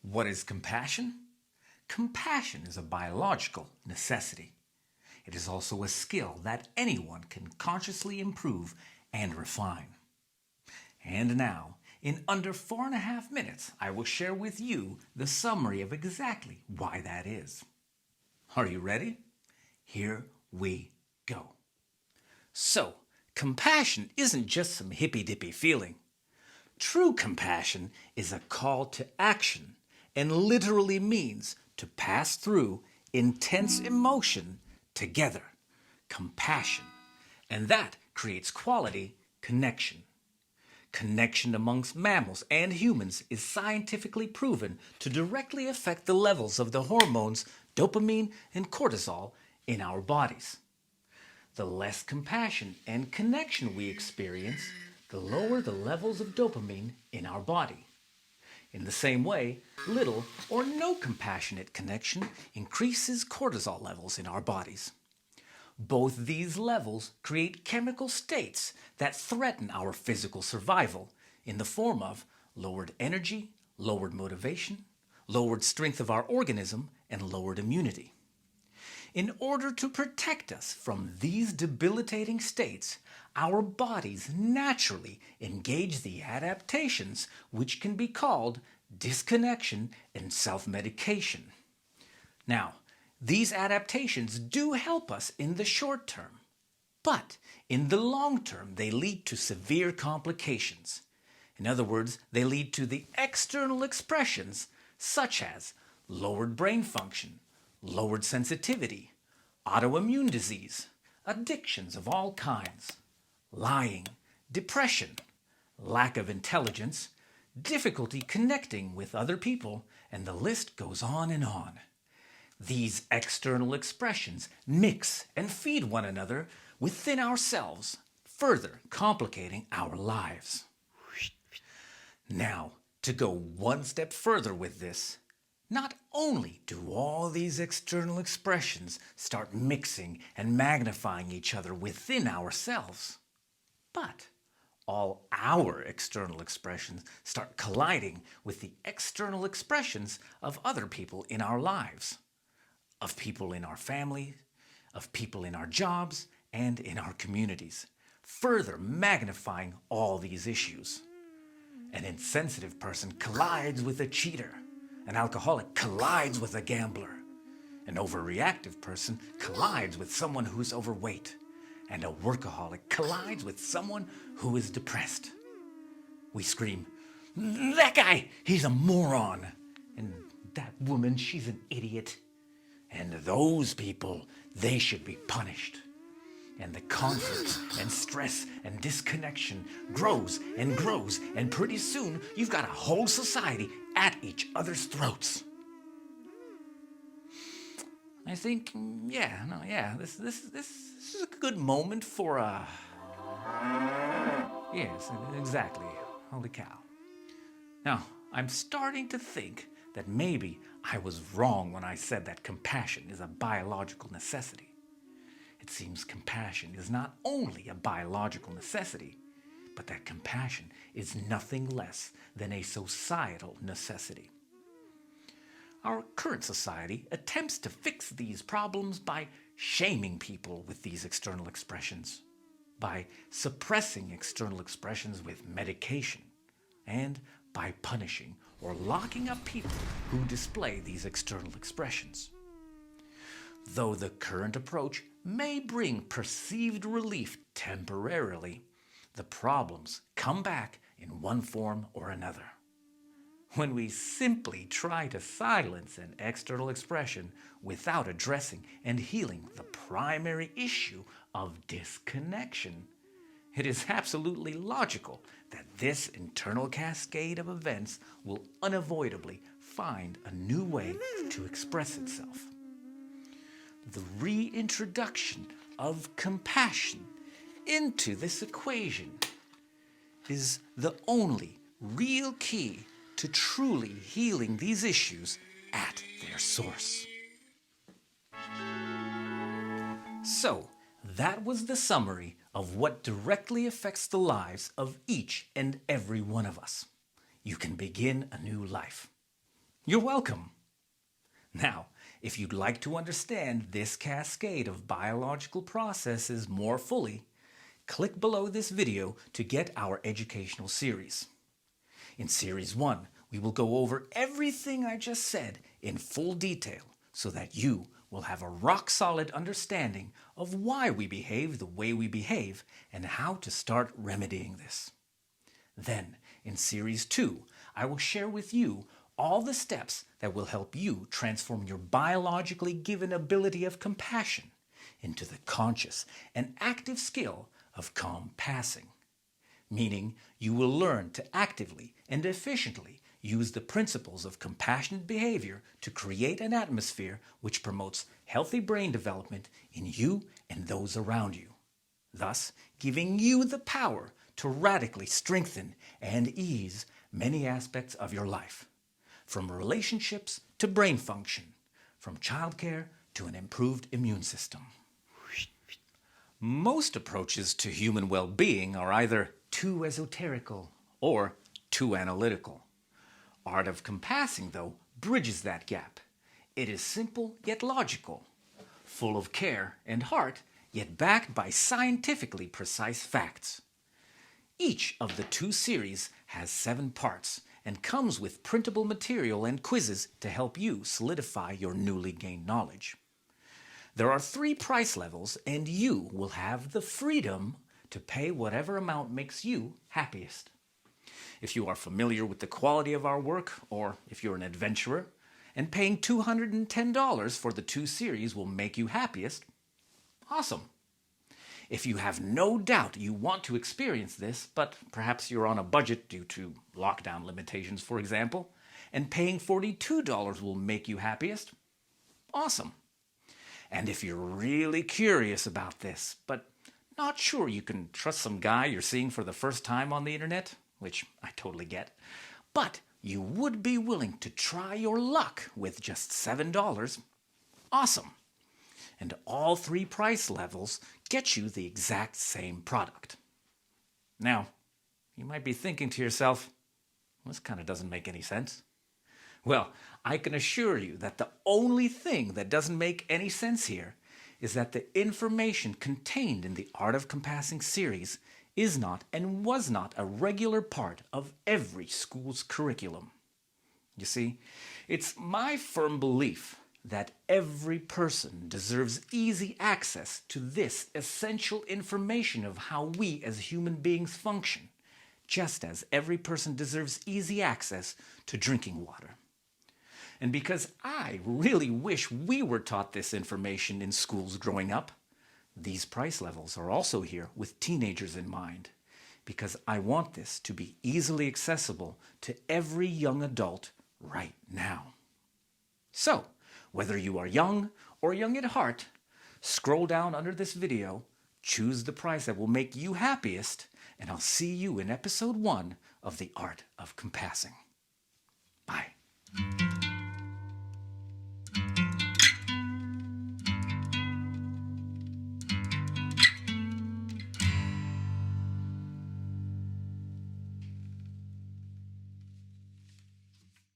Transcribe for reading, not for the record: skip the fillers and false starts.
What is compassion? Compassion is a biological necessity. It is also a skill that anyone can consciously improve and refine. And now, in under 4.5 minutes, I will share with you the summary of exactly why that is. Are you ready? Here we go. So, compassion isn't just some hippy-dippy feeling. True compassion is a call to action and literally means to pass through intense emotion together. Compassion. And that creates quality connection. Connection amongst mammals and humans is scientifically proven to directly affect the levels of the hormones dopamine and cortisol in our bodies. The less compassion and connection we experience, the lower the levels of dopamine in our body. In the same way, little or no compassionate connection increases cortisol levels in our bodies. Both these levels create chemical states that threaten our physical survival in the form of lowered energy, lowered motivation, lowered strength of our organism, and lowered immunity. In order to protect us from these debilitating states, our bodies naturally engage the adaptations which can be called disconnection and self-medication. Now, these adaptations do help us in the short term, but in the long term they lead to severe complications. In other words, they lead to the external expressions such as lowered brain function, lowered sensitivity, autoimmune disease, addictions of all kinds, lying, depression, lack of intelligence, difficulty connecting with other people, and the list goes on and on. These external expressions mix and feed one another within ourselves, further complicating our lives. Now, to go one step further with this, not only do all these external expressions start mixing and magnifying each other within ourselves, but all our external expressions start colliding with the external expressions of other people in our lives, of people in our family, of people in our jobs, and in our communities, further magnifying all these issues. An insensitive person collides with a cheater. An alcoholic collides with a gambler. An overreactive person collides with someone who's overweight. And a workaholic collides with someone who is depressed. We scream, "That guy, he's a moron!" And "That woman, she's an idiot!" And those people, they should be punished. And the conflict and stress and disconnection grows and grows, and pretty soon you've got a whole society at each other's throats. I think, this is a good moment for a... Yes, exactly. Holy cow. Now, I'm starting to think that maybe I was wrong when I said that compassion is a biological necessity. It seems compassion is not only a biological necessity, but that compassion is nothing less than a societal necessity. Our current society attempts to fix these problems by shaming people with these external expressions, by suppressing external expressions with medication, and by punishing or locking up people who display these external expressions. Though the current approach may bring perceived relief temporarily, the problems come back in one form or another. When we simply try to silence an external expression without addressing and healing the primary issue of disconnection, it is absolutely logical that this internal cascade of events will unavoidably find a new way to express itself. The reintroduction of compassion into this equation is the only real key to truly healing these issues at their source. So, that was the summary of what directly affects the lives of each and every one of us. You can begin a new life. You're welcome. Now, if you'd like to understand this cascade of biological processes more fully, click below this video to get our educational series. In Series 1, we will go over everything I just said in full detail so that you will have a rock-solid understanding of why we behave the way we behave and how to start remedying this. Then, in Series 2, I will share with you all the steps that will help you transform your biologically given ability of compassion into the conscious and active skill of compassing, meaning you will learn to actively and efficiently use the principles of compassionate behavior to create an atmosphere which promotes healthy brain development in you and those around you, thus giving you the power to radically strengthen and ease many aspects of your life, from relationships to brain function, from childcare to an improved immune system. Most approaches to human well-being are either too esoterical or too analytical. Art of Compassing, though, bridges that gap. It is simple yet logical, full of care and heart, yet backed by scientifically precise facts. Each of the 2 series has 7 parts and comes with printable material and quizzes to help you solidify your newly gained knowledge. There are 3 price levels, and you will have the freedom to pay whatever amount makes you happiest. If you are familiar with the quality of our work, or if you're an adventurer, and paying $210 for the 2 series will make you happiest, awesome. If you have no doubt you want to experience this, but perhaps you're on a budget due to lockdown limitations, for example, and paying $42 will make you happiest, awesome. And if you're really curious about this, but not sure you can trust some guy you're seeing for the first time on the internet, which I totally get, but you would be willing to try your luck with just $7, awesome. And all 3 price levels get you the exact same product. Now, you might be thinking to yourself, this kind of doesn't make any sense. Well, I can assure you that the only thing that doesn't make any sense here is that the information contained in the Art of Compassing series is not and was not a regular part of every school's curriculum. You see, it's my firm belief that every person deserves easy access to this essential information of how we as human beings function, just as every person deserves easy access to drinking water. And because I really wish we were taught this information in schools growing up, these price levels are also here with teenagers in mind, because I want this to be easily accessible to every young adult right now. So, whether you are young or young at heart, scroll down under this video, choose the price that will make you happiest, and I'll see you in episode 1 of The Art of Compassing. Bye.